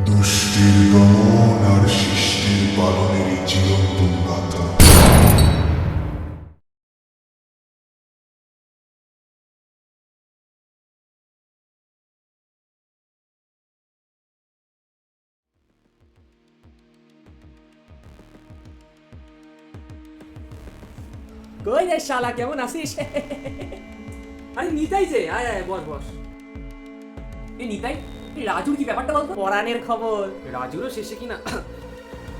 দুষ্টির দমন আর সৃষ্টির পালনেরই চিরন্তন গাথা। কই রে শালা, কেমন আছিস? আরে নিতাই যে, আয় আয় বস বস। এই নিতাই, এই রাজুর কি ব্যাপারটা বলতো? পরাণের খবর। রাজুরও শেষে কিনা।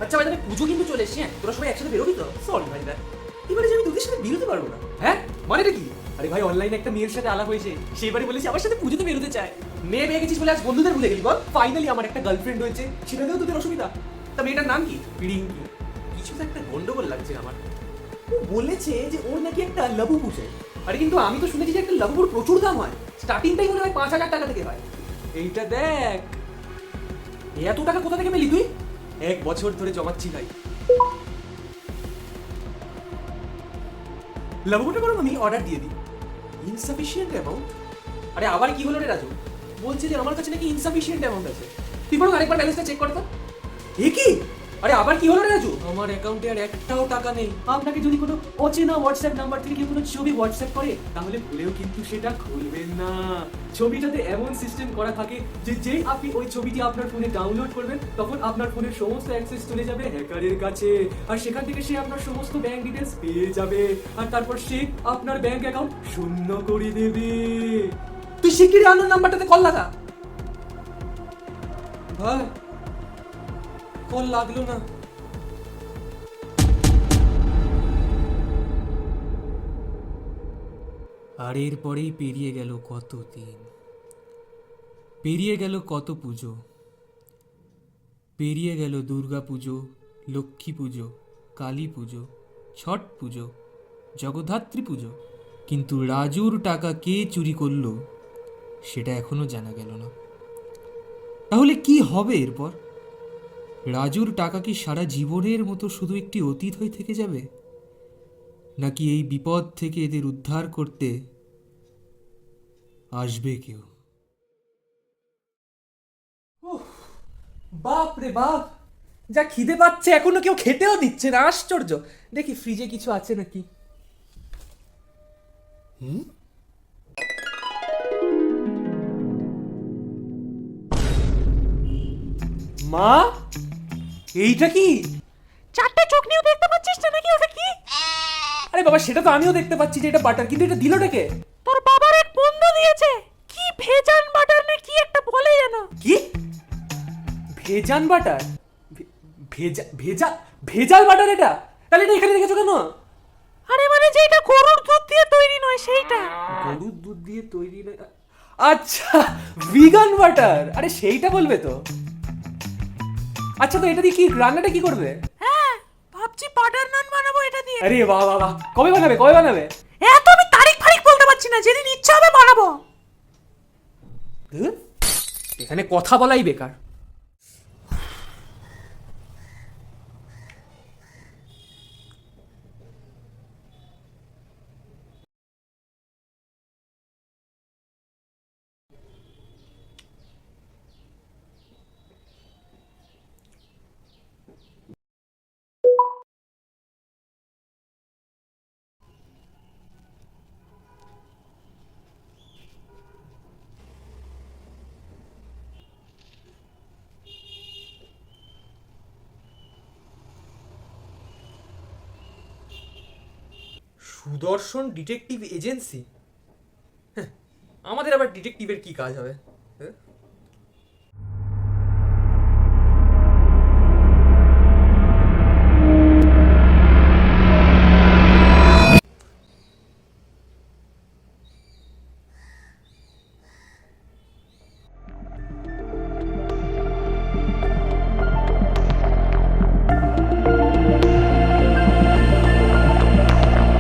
আচ্ছা ভাই, তাহলে পুজো কিন্তু চলে এসছে, হ্যাঁ? তোরা সবাই একসাথে বেরোবি তো? সরি ভাই দা, এবারে যে আমি তোদের সাথে বেরোতে পারবো না। হ্যাঁ, মানেটা কি? আরে ভাই, অনলাইনে একটা মেয়ের সাথে আলাপ হয়েছে, সেবারে বলেছে আমার সাথে পুজোতে বেরোতে চায়। মেয়ে পেয়ে গেছিস বলে আজ বন্ধুদের ভুলে গেলি বল? ফাইনালি আমার একটা গার্লফ্রেন্ড হয়েছে, সেটাতেও তোদের অসুবিধা? তা মেয়েটার নাম কি? রিঙ্কি। কিছু তো একটা গন্ডগোল লাগছে আমার। ও বলেছে যে ওর নাকি একটা লাবু পুষে। আরে কিন্তু আমি তো শুনেছি যে একটা লাভুর প্রচুর দাম হয়, স্টার্টিংটাই মনে হয় 5,000 টাকা থেকে হয়। এইটা দেখ, এত টাকা কোথা থেকে পেলি তুই? 1 বছর ধরে জমাচ্ছি ভাই। লাবুটা বরং আমি অর্ডার দিয়ে দিই। Insufficient amount. আরে আবার কি হলো রে রাজু? বলছে যে আমার কাছে নাকি ইনসাফিসিয়েন্ট অ্যামাউন্ট আছে। তুই বরং আরেকবার ব্যালেন্সটা চেক কর তো। এ কি? আরে আবার কি হলো রে রাজু? আমার অ্যাকাউন্টে আর একটাও টাকা নেই। আপনাকে যদি কোনো অচেনা হোয়াটসঅ্যাপ নাম্বার থেকে কেউ কোনো ছবি হোয়াটসঅ্যাপ করে, তাহলে ভুলেও কিন্তু সেটা খুলবেন না। ছবিটাতে এমন সিস্টেম করা থাকে যে যেই আপনি ওই ছবিটি আপনার ফোনে ডাউনলোড করবেন, তখন আপনার ফোনের সমস্ত অ্যাক্সেস চলে যাবে হ্যাকারের কাছে, আর সেখান থেকে সে আপনার সমস্ত ব্যাংক ডিটেলস পেয়ে যাবে, আর তারপর সে আপনার ব্যাংক অ্যাকাউন্ট শূন্য করে দেবে। তুই শিগগিরই আননোন নাম্বারটাতে কল লাগা। ভাই, কল লাগলো না। আর এরপরেই পেরিয়ে গেল কত দিন, পেরিয়ে গেল কত পুজো, পেরিয়ে গেল দুর্গা পুজো, লক্ষ্মী পুজো, কালী পুজো, ছট পুজো, জগদ্ধাত্রী পুজো, কিন্তু রাজুর টাকা কে চুরি করলো সেটা এখনো জানা গেল না। তাহলে কি হবে এরপর? রাজুর টাকা কি সারা জীবনের মতো শুধু একটি অতীত হয়ে থেকে যাবে, নাকি এই বিপদ থেকে এদের উদ্ধার করতে আসবে কেউ? বাপ রে বাপ, যা খিদে পাচ্ছে এখনো কেউ খেতেও দিচ্ছে না, আশ্চর্য। দেখি ফ্রিজে কিছু আছে নাকি। মা, এইটা কি? চারটে চোখ নিয়েও দেখতে পাচ্ছিস না নাকি? ওটা কি? আরে বাবা, সেটা তো আমিও দেখতে পাচ্ছি যে এটা বাটার, কিন্তু এটা দিলটা কে? তোর বাবার এক বন্ধু দিয়েছে। কি ভেজান বাটার না কি একটা বলে যেন। কি ভেজান বাটার? ভেজা ভেজা ভেজাল বাটার এটা? তাহলে এটা এখানে রেখেছো কেন? আরে মানে যেটা গরুর দুধ দিয়ে তৈরি নয় সেইটা। গরুর দুধ দিয়ে তৈরি আচ্ছা, ভিগান বাটার। আরে সেইটা বলবে তো। আচ্ছা, তো এটা দিয়ে কি রান্নাটা কি করবে? হ্যাঁ, ভাবছি বাটার নান বানাবো এটা দিয়ে। আরে বাহ বাহ বাহ, কবে বানাবে কবে বানাবে? এত আমি তারিখ ফারিক বলতে পারছি না, যেদিন ইচ্ছা হবে বানাবো। ধুর, এখানে কথা বলাই বেকার। সুদর্শন ডিটেকটিভ এজেন্সি? আমাদের আবার ডিটেকটিভের কি কাজ হবে? হ্যাঁ?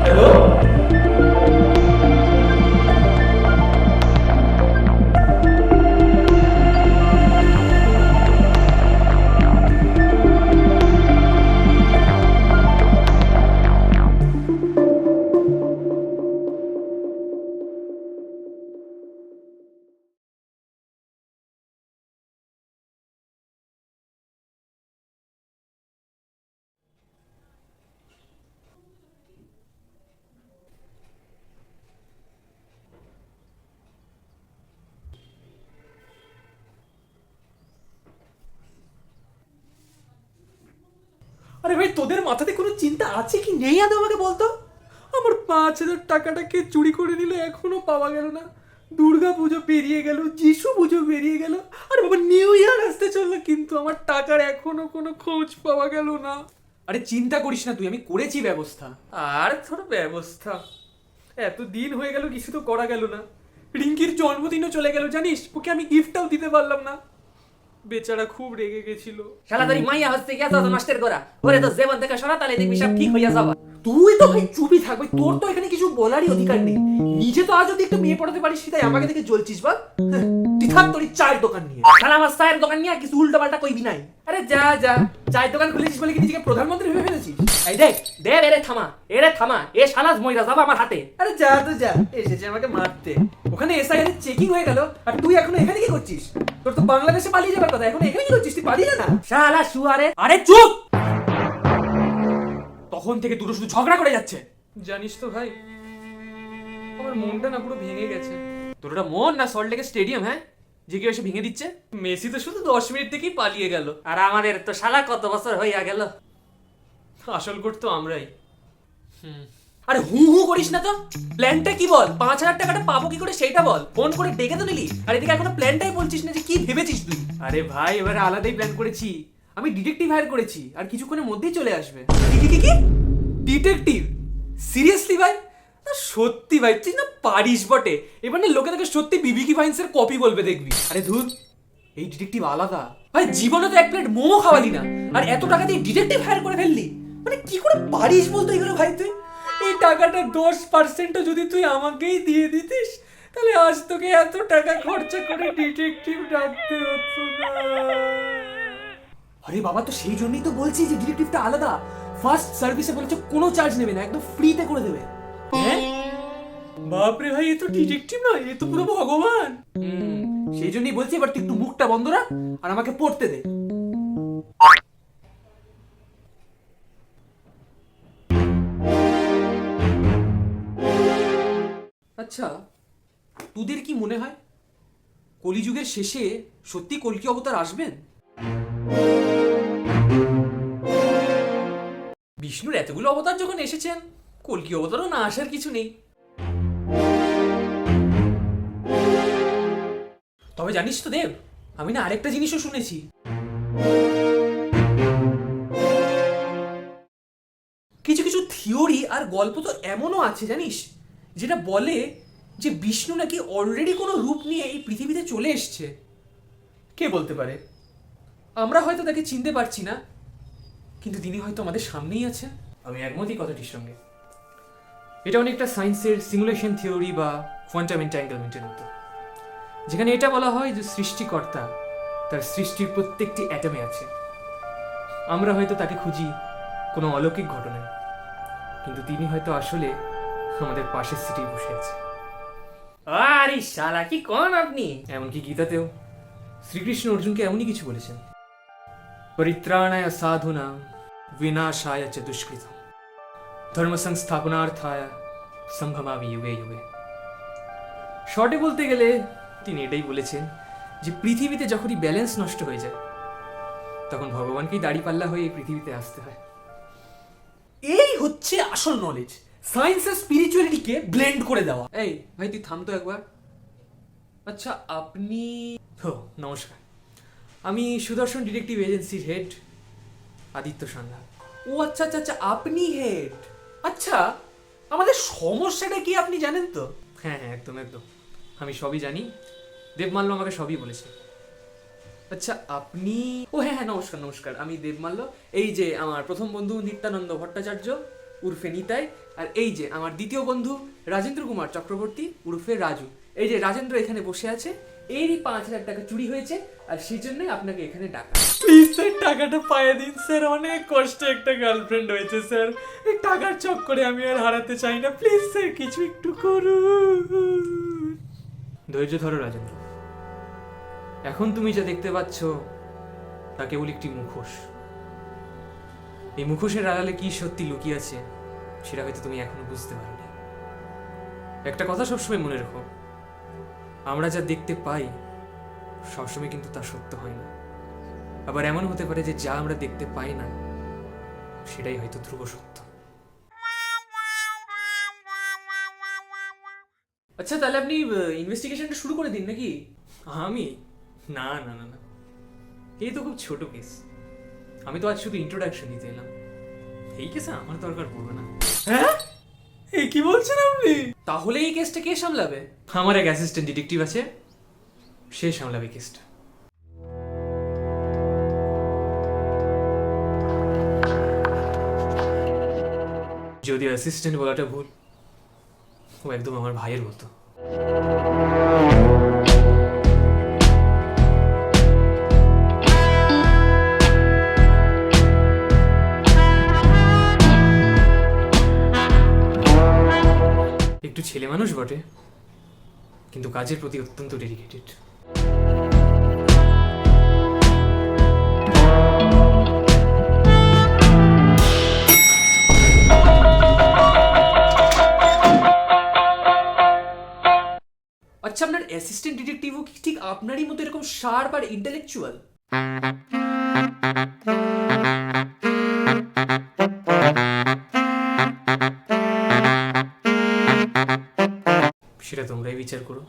হ্যালো, তোদের মাথাতে কোনো চিন্তা আছে কি নেই আদৌ আমাকে বলতো? আমার 5,000 টাকাটা কে চুরি করে নিল এখনো পাওয়া গেল না। দুর্গা পুজো পেরিয়ে গেল, যিশু পুজো পেরিয়ে গেল, আরে বাবা নিউ ইয়ার আসতে চললো, কিন্তু আমার টাকার এখনো কোনো খোঁজ পাওয়া গেল না। আরে চিন্তা করিস না তুই, আমি করেছি ব্যবস্থা। আর তোর ব্যবস্থা? এত দিন হয়ে গেল কিছু তো করা গেল না। রিঙ্কির জন্মদিনও চলে গেল জানিস, ওকে আমি গিফটটাও দিতে পারলাম না। বেচারা খুব রেগে গেছিল। শালা তোর মাইয়া হচ্ছে কি এত নষ্টের করা, ওরে তো জীবন থেকে সরা তাহলে দেখবি সব ঠিক হইয়া যাবা। তুই তো ভাই চুপই থাকবে, তোর তো এখানে কিছু বলারই অধিকার নেই। নিজে তো আজ অব্দি একটু বিয়ে পড়াতে পারিস, তাই আমাকে দেখে জ্বলছিস বল? হ্যাঁ, তুই থাক তোর এই চায়ের দোকান নিয়ে। শালা আমার চায়ের দোকান নিয়ে কিছু উল্টো পাল্টা কইবি নাই। আরে যা যা, চায়ের দোকান খুলেছিস বলে কি নিজেকে প্রধানমন্ত্রী ভেবে ফেলেছিস? এই দেখ দেব এরে থামা এ শালা মইরা যাবা আমার হাতে। আরে যা তো যা, এসেছে আমাকে মারতে। ওখানে এসআইআর এর চেকিং হয়ে গেল, আর তুই এখনো এখানে কি করছিস? তোর তো বাংলাদেশে পালিয়ে যাবার কথা, এখন এখানে কি করছিস? তুই পালিয়ে যা না। শালা শুয়ারে। আরে চুপ! তখন থেকে দুটো শুধু ঝগড়া করে যাচ্ছে। জানিস তো ভাই, আমার মনটা না পুরো ভেঙে গেছে। তোর ওটা মন না সল্টলেকের স্টেডিয়াম? হ্যাঁ, যে কেউ এসে ভেঙে দিচ্ছে। মেসি তো শুধু 10 মিনিট থেকেই পালিয়ে গেল। আর আমাদের তো শালা কত বছর হইয়া গেল। আসল কোট তো আমরাই। আরে হু হু করিস না তো, প্ল্যানটা কি বল? 5,000 টাকাটা পাবো কি করে সেটা বল। ফোন করে ডেকে তো নিলি, আর এদিকে এখনো প্ল্যানটাই বলছিস না যে কি ভেবেছিস তুই। আরে ভাই এবারে আলাদাই প্ল্যান করেছি। আমি ডিটেকটিভ হায়ার করেছি, আর কিছুক্ষণের মধ্যেই চলে আসবে। কি ডিটেকটিভ? সিরিয়াসলি ভাই? না সত্যি ভাই তুই না পারিস বটে। এবার না লোকে তোকে সত্যি বিবিকি ভাইন্সের কপি বলবে দেখবি। আরে ধুর, এই ডিটেকটিভ আলাদা ভাই। জীবনে তো এক প্লেট মোমো খাওয়ালি না, আর এত টাকা দিয়ে ডিটেকটিভ হায়ার করে ফেললি। মানে কি করে পারিস বলতো এগুলো ভাই তুই? এই টাকাটা 10% যদি তুই আমাকেই দিয়ে দিতিস, তাহলে আজ তোকে এত টাকা খরচা করে ডিটেকটিভ ডাকতে হতো না। আরে বাবা, তো সেই জন্যই তো বলছি যে ডিটেকটিভটা আলাদা। ফার্স্ট সার্ভিসে বলেছে কোনো চার্জ নেবে না, একদম ফ্রিতে করে দেবে। হ্যাঁ বাপরে ভাই, এ তো ডিটেকটিভ না, এ তো পুরো ভগবান। সেই জন্যই বলছি এবার তুই একটু মুখটা বন্ধ রাখ আর আমাকে পড়তে দে। আচ্ছা, তোদের কি মনে হয় কলিযুগের শেষে সত্যি কল্কি অবতার আসবেন? বিষ্ণুর এতগুলো অবতার যখন এসেছেন, কল্কি অবতারও না আসার কিছু নেই। তবে জানিস তো দেব, আমি না আরেকটা জিনিসও শুনেছি। কিছু কিছু থিওরি আর গল্প তো এমনও আছে জানিস, যেটা বলে যে বিষ্ণু নাকি অলরেডি কোনো রূপ নিয়ে এই পৃথিবীতে চলে এসছে। কে বলতে পারে? আমরা হয়তো তাকে চিনতে পারছি না, কিন্তু তিনি হয়তো আমাদের সামনেই আছেন। আমি একমতই কথাটির সঙ্গে। এটা অনেকটা সায়েন্সের সিমুলেশন থিওরি বা কোয়ান্টাম এন্টাঙ্গেলমেন্টের মতো, যেখানে এটা বলা হয় যে সৃষ্টিকর্তা তার সৃষ্টির প্রত্যেকটি অ্যাটমে আছে। আমরা হয়তো তাকে খুঁজি কোনো অলৌকিক ঘটনায়, কিন্তু তিনি হয়তো আসলে আমাদের পাশের সিটেই বসে আছে। আরে শালা কি কোন আপনি? এমনকি গীতাতেও শ্রীকৃষ্ণ অর্জুনকে এমনই কিছু বলেছেন, পরিত্রাণায় সাধুনাং বিনাশায় চ দুষ্কৃতম ধর্ম সংস্থাপনার্থায় সম্ভবামি যুগে যুগে। শর্টে বলতে গেলে তিনি এটাই বলেছেন যে পৃথিবীতে যখনই ব্যালেন্স নষ্ট হয়ে যায়, তখন ভগবানকেই দাড়িপাল্লা হয়ে এই পৃথিবীতে আসতে হয়। এই হচ্ছে আসল নলেজ, সায়েন্স আর স্পিরিচুয়ালিটিকে ব্লেন্ড করে দেওয়া। এই ভাই তুই থাম তো একবার। আচ্ছা আপনি? নমস্কার, আমি সুদর্শন ডিটেকটিভ এজেন্সির হেড আদিত্য সান্যাল। ও আচ্ছা আচ্ছা আচ্ছা, আপনি হেড। আচ্ছা, আমাদের সমস্যাটা কি আপনি জানেন তো? হ্যাঁ হ্যাঁ, একদম একদম, আমি সবই জানি। দেবমাল্য আমাকে সবই বলেছে। আচ্ছা আপনি? ও হ্যাঁ হ্যাঁ, নমস্কার নমস্কার, আমি দেবমাল্য। এই যে আমার প্রথম বন্ধু নিত্যানন্দ ভট্টাচার্য উর্ফে নিতাই, আর এই যে আমার দ্বিতীয় বন্ধু রাজেন্দ্র কুমার চক্রবর্তী উর্ফে রাজু। এই যে রাজেন্দ্র এখানে বসে আছে, এরই 5,000 টাকা চুরি হয়েছে, আর সেই জন্যই আপনাকে এখানে ডাকা। প্লিজ স্যার, টাকাটা পাইয়ে দিন স্যার, অনেক কষ্টে একটা গার্লফ্রেন্ড হয়েছে স্যার, এই টাকার চক্করে আমি আর হারাতে চাই না, প্লিজ স্যার কিছু একটু করুন। ধৈর্য ধরো রাজেন্দ্র, এখন তুমি যা দেখতে পাচ্ছ তা কেবল একটি মুখোশ। এই মুখোশের আড়ালে কি সত্যি লুকিয়ে আছে সেটা হয়তো তুমি এখনো বুঝতে পারোনি। একটা কথা সবসময় মনে রেখো, আমরা যা দেখতে পাই সবসময় কিন্তু তা সত্য হয় না। আবার এমন হতে পারে যে যা আমরা দেখতে পাই না সেটাই হয়তো ধ্রুব সত্য। আচ্ছা, তাহলে আপনি ইনভেস্টিগেশনটা শুরু করে দিন নাকি? আমি? না না না না, এই তো খুব ছোট কেস। আমি তো আজ শুধু ইন্ট্রোডাকশন দিতে এলাম। এই কেসে আমার দরকার পড়বে না। হ্যাঁ, এই কি বলছেন আপনি? তাহলে এই কেসটা কে সামলাবে? আমার এক অ্যাসিস্ট্যান্ট ডিটেকটিভ আছে, সে সামলাবে কেসটা। যদিও অ্যাসিস্ট্যান্ট বলাটা ভুল, ও একদম আমার ভাইয়ের মতো। একটু ছেলে মানুষ বটে, কিন্তু কাজের প্রতি অত্যন্ত ডেডিকেটেড। আচ্ছা, আপনার অ্যাসিস্ট্যান্ট ডিটেকটিভও কি ঠিক আপনারই মতো এরকম শার্প আর ইন্টেলেকচুয়াল? সেটা তোমরাই বিচার করো।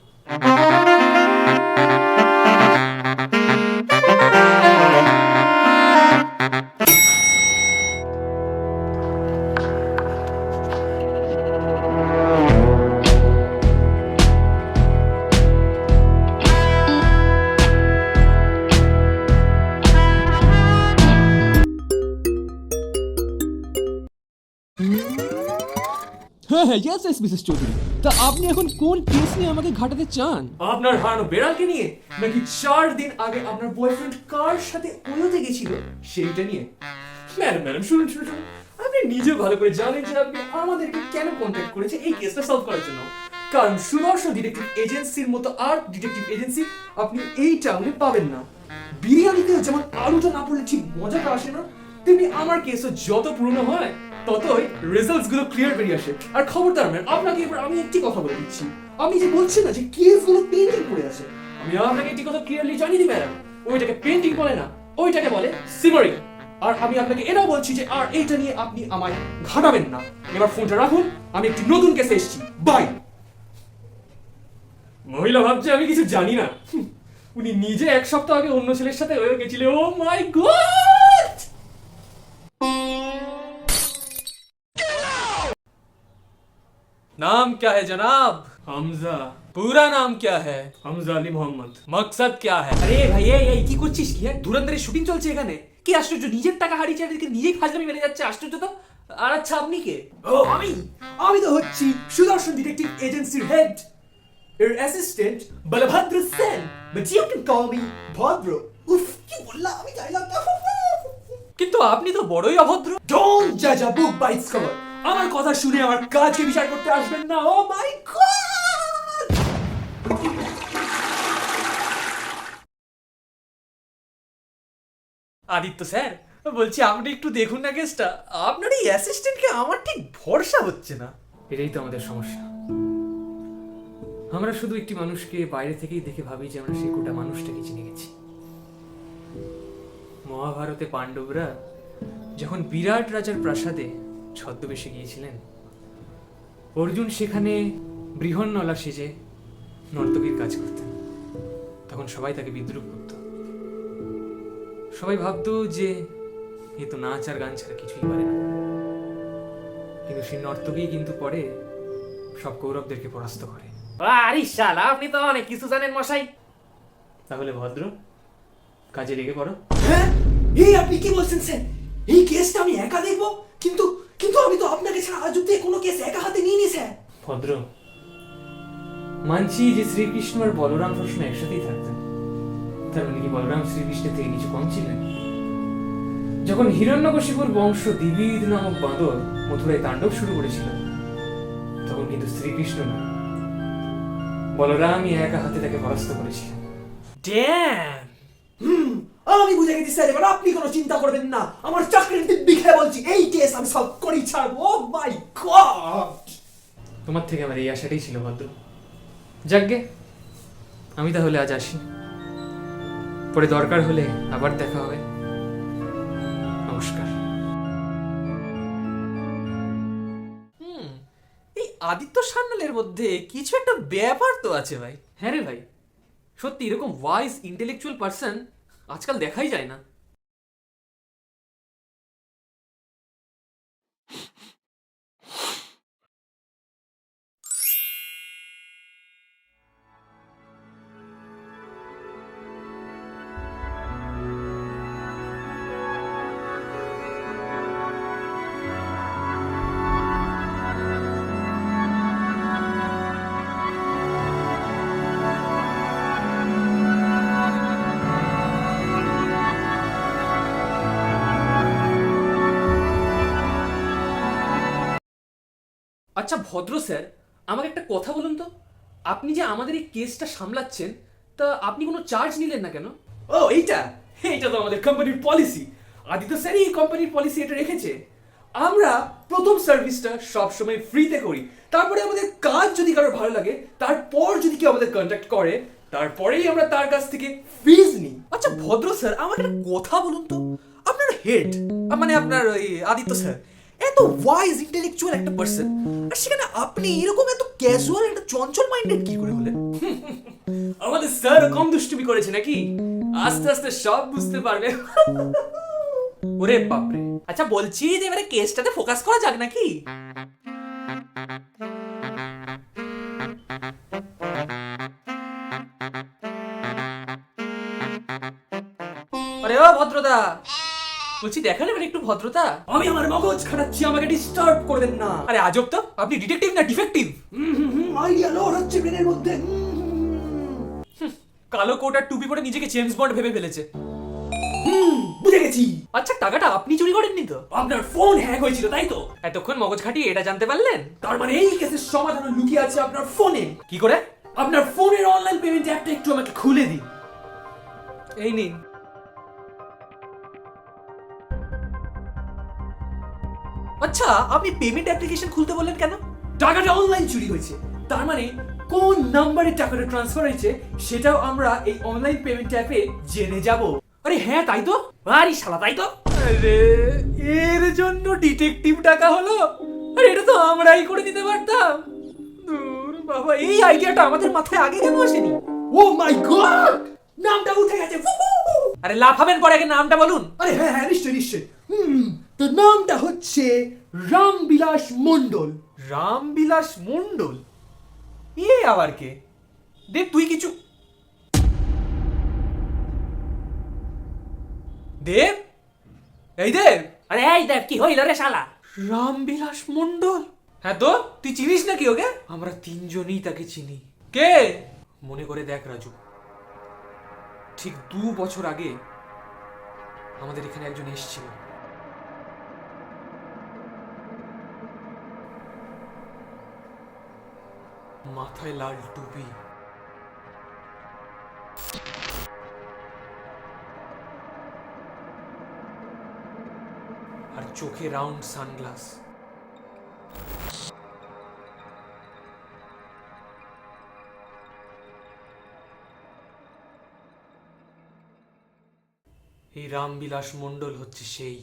হ্যাঁ হ্যাঁ, ইয়েস ইয়েস মিসেস চৌধুরী। তা আপনি এখন কোন কেস নিয়ে আমাকে ঘাটাতে চান? আপনার হারানো বেড়ালকে নিয়ে, নাকি 4 দিন আগে আপনার বয়ফ্রেন্ড কার সাথে ওয়োতে গেছিল সেইটা নিয়ে? ম্যাডাম ম্যাডাম শুনুন শুনুন শুনুন, আপনি নিজে ভালো করে জানেন যে আপনি আমাদেরকে কেন কন্ট্যাক্ট করেছে এই কেসটা সলভ করার জন্য। কারণ সুদর্শন ডিটেকটিভ এজেন্সির মতো আর ডিটেকটিভ এজেন্সি আপনি এই টাউনে পাবেন না। বিরিয়ানিতে যেমন আলুটা না পড়লে ঠিক মজাটা আসে না, তেমনি আমার কেসও যত পুরনো হয় ততই রেজাল্টস গুলো ক্লিয়ার বেরিয়ে আসে। আর খবরদার ম্যাম, আপনাকে এবার আমি একটি কথা বলে দিচ্ছি, আমি যে বলছি না যে কেসগুলো পেন্ডিং পড়ে আছে, আমি আপনাকে একটি কথা ক্লিয়ারলি জানিয়ে দিই ম্যাডাম, ওইটাকে পেন্ডিং বলে না, ওইটাকে বলে সিমারিং। আর আমি আপনাকে এটাও বলছি যে আর এইটা নিয়ে আপনি আমায় ঘাটাবেন না। এবার ফোনটা রাখুন, আমি একটি নতুন কেসে এসেছি। বাই। মহিলা ভাবছে আমি কিছু জানি না, উনি নিজে 1 সপ্তাহ আগে অন্য ছেলের সাথে হয়ে গেছিল। ও মাই গড! नाम क्या है जनाब? हमजा। पूरा नाम क्या है? हमजा আলী মোহাম্মদ। मकसद क्या है? আরে ভাই, এই কি করছিস? কি ধুরন্ধরের শুটিং চলছে এখানে? কি আশ্চর্য, নিজের টাকা হারিয়েছে এদিকে নিজেই ফাজলামি মেরে যাচ্ছে, আশ্চর্য তো। আর আচ্ছা, আপনি কে? ও আমি তো হচ্ছি সুদর্শন ডিটেকটিভ এজেন্সির হেড, এর assistant Balabhadra Sen, but you can call me Bhadra. উফ, কি বললাম আমি ডায়লগ। কিন্তু আপনি তো বড়ই অভদ্র। ডোন্ট জাজ আ বুক বাই ইটস কভার। আমার কথা শুনে আমার কাজকে বিচার করতে আসবেন না। ও মাই গড! আদিত্য স্যার বলছি, আপনি একটু দেখুন না কেসটা। আপনার এই অ্যাসিস্ট্যান্টকে আমার ঠিক ভরসা হচ্ছে না। এটাই তো আমাদের সমস্যা, আমরা শুধু একটি মানুষকে বাইরে থেকেই দেখে ভাবি যে আমরা সেই গোটা মানুষটাকে চিনে গেছি। মহাভারতে পাণ্ডবরা যখন বিরাট রাজার প্রাসাদে ছদ্মবেশে গিয়েছিলেন, অর্জুন সেখানে বৃহন্নলা সেজে নর্তকীর কাজ করতেন, তখন সবাই তাকে বিদ্রুপ করত। সবাই ভাবতো যে এ তো নাচ আর গান ছাড়া কিছুই পারে না। কিন্তু সেই নর্তকী কিন্তু পরে সব কৌরবদেরকে পরাস্ত করে। আরে শালা, আপনি তো অনেক কিছু জানেন মশাই। তাহলে ভদ্র, কাজে লেগে পড়ো। হ্যাঁ, এই আপনি কি বলছেন স্যার? এই কেসটা আমি একা দেখবো? কিন্তু কিন্তু আমি তো আপনাকে ছাড়া আজ অব্দি কোনো কেস একা হাতে নিইনি স্যার। ভদ্র, মানছি যে শ্রীকৃষ্ণ আর বলরাম সবসময় একসাথেই থাকতেন, তার মানে কি বলরাম শ্রীকৃষ্ণের থেকে কিছু কম ছিলেন? যখন হিরণ্যকশিপুর বংশ দিবিদ নামক বাঁদর মথুরায় তাণ্ডব শুরু করেছিল, তখন কিন্তু শ্রীকৃষ্ণ না, বলরামই একা হাতে তাকে পরাস্ত করেছিলেন। ড্যাম! আমি বুঝে গেছি স্যার, এবার আপনি কোনো চিন্তা করবেন না। আমার চাকরির দিব্যি খেয়ে বলছি, এই কেস আমি সলভ করেই ছাড়বো। ও মাই গড! তোমার থেকে আমার এই আশাটাই ছিল ভদ্র। যাকগে, আমি তাহলে আজ আসি, পরে দরকার হলে আবার দেখা হবে। নমস্কার। আদিত্য সান্যালের মধ্যে কিছু একটা ব্যাপার তো আছে ভাই। হ্যাঁ রে ভাই, সত্যি এরকম ওয়াইজ ইন্টেলেকচুয়াল পার্সন আজকাল দেখাই যায় না। আচ্ছা ভদ্র স্যার, আমাকে একটা কথা বলুন তো, আপনি যে আমাদের এই কেসটা সামলাচ্ছেন, তা আপনি কোনো চার্জ নিলেন না কেন? ও এইটা এইটা তো আমাদের কোম্পানির পলিসি। আদিত্য স্যারই এই কোম্পানির পলিসি এটা রেখেছে। আমরা প্রথম সার্ভিসটা সবসময় ফ্রিতে করি, তারপরে আমাদের কাজ যদি কারোর ভালো লাগে, তারপর যদি কেউ আমাদের কন্ট্যাক্ট করে, তারপরেই আমরা তার কাছ থেকে ফিজ নিই। আচ্ছা ভদ্র স্যার, আমাকে একটা কথা বলুন তো, আপনার হেড মানে আপনার ওই আদিত্য স্যার এত ওয়াইজ ইন্টেলেকচুয়াল একটা পার্সন, আর সেখানে আপনি এরকম এত ক্যাজুয়াল একটা চঞ্চল মাইন্ডেড কি করে হলেন? আমাদের স্যার কম দুষ্টুমি করেছে নাকি? আস্তে আস্তে সব বুঝতে পারবে। ওরে বাপরে। আচ্ছা বলছি যে এবারে কেসটাতে ফোকাস করা যাক নাকি? আরে ও ভদ্রদা, বলছি দেখেন এবার একটু ভদ্রতা। আমি আমার মগজ খাটাচ্ছি, আমাকে ডিস্টার্ব করবেন না। আরে আজব তো, আপনি ডিটেকটিভ না ডিফেক্টিভ? আইডিয়া লোড হচ্ছে ব্রেনের মধ্যে। কালো কোট আর টুপি পরে নিজেকে জেমস বন্ড ভেবে ফেলেছে। বুঝে গেছি, আচ্ছা টাকাটা আপনি চুরি করেননি তো? আপনার ফোন হ্যাক হয়েছিল তাই তো? এতক্ষণ মগজ খাটিয়ে এটা জানতে পারলেন? তার মানে এই কেসের সমাধান লুকিয়ে আছে আপনার ফোনে। কি করে? আপনার ফোনের অনলাইন পেমেন্ট অ্যাপটা একটু আমাকে খুলে দিন। এই নিন। আচ্ছা আপনি পেমেন্ট অ্যাপ্লিকেশন খুলতে বললেন কেন? টাকাটা অনলাইন চুরি হয়েছে, তার মানে কোন নাম্বারে টাকাটা ট্রান্সফার হয়েছে সেটাও আমরা এই অনলাইন পেমেন্ট অ্যাপে জেনে যাব। আরে হ্যাঁ তাই তো। আরে শালা তাই তো। আরে এর জন্য ডিটেকটিভ টাকা হলো? আরে এটা তো আমরাই করে দিতে পারতাম। দূর বাবা, এই আইডিয়াটা আমাদের মাথায় আগে কেন আসেনি? ও মাই গড, নামটা উঠে গেছে। আরে লাফাবেন পরে আগে নামটা বলুন। আরে হ্যাঁ হ্যাঁ নিশ্চয়ই নিশ্চয়ই। তো নামটা হচ্ছে রামবিলাস মণ্ডল। রামবিলাস মণ্ডল? এ আবার কে? দেব তুই কিছু। দেব, এই দেব। আরে এই দেখ কি হইল রে শালা। রামবিলাস মণ্ডল? হ্যাঁ তো তুই চিনিস নাকি ওকে? আমরা তিনজনই তাকে চিনি। কে? মনে করে দেখ রাজু, ঠিক 2 বছর আগে আমাদের এখানে একজন এসেছিল। মাথায় লাল টুপি, আর চোখে রাউন্ড সানগ্লাস। এই রামবিলাস মণ্ডল হচ্ছে সেই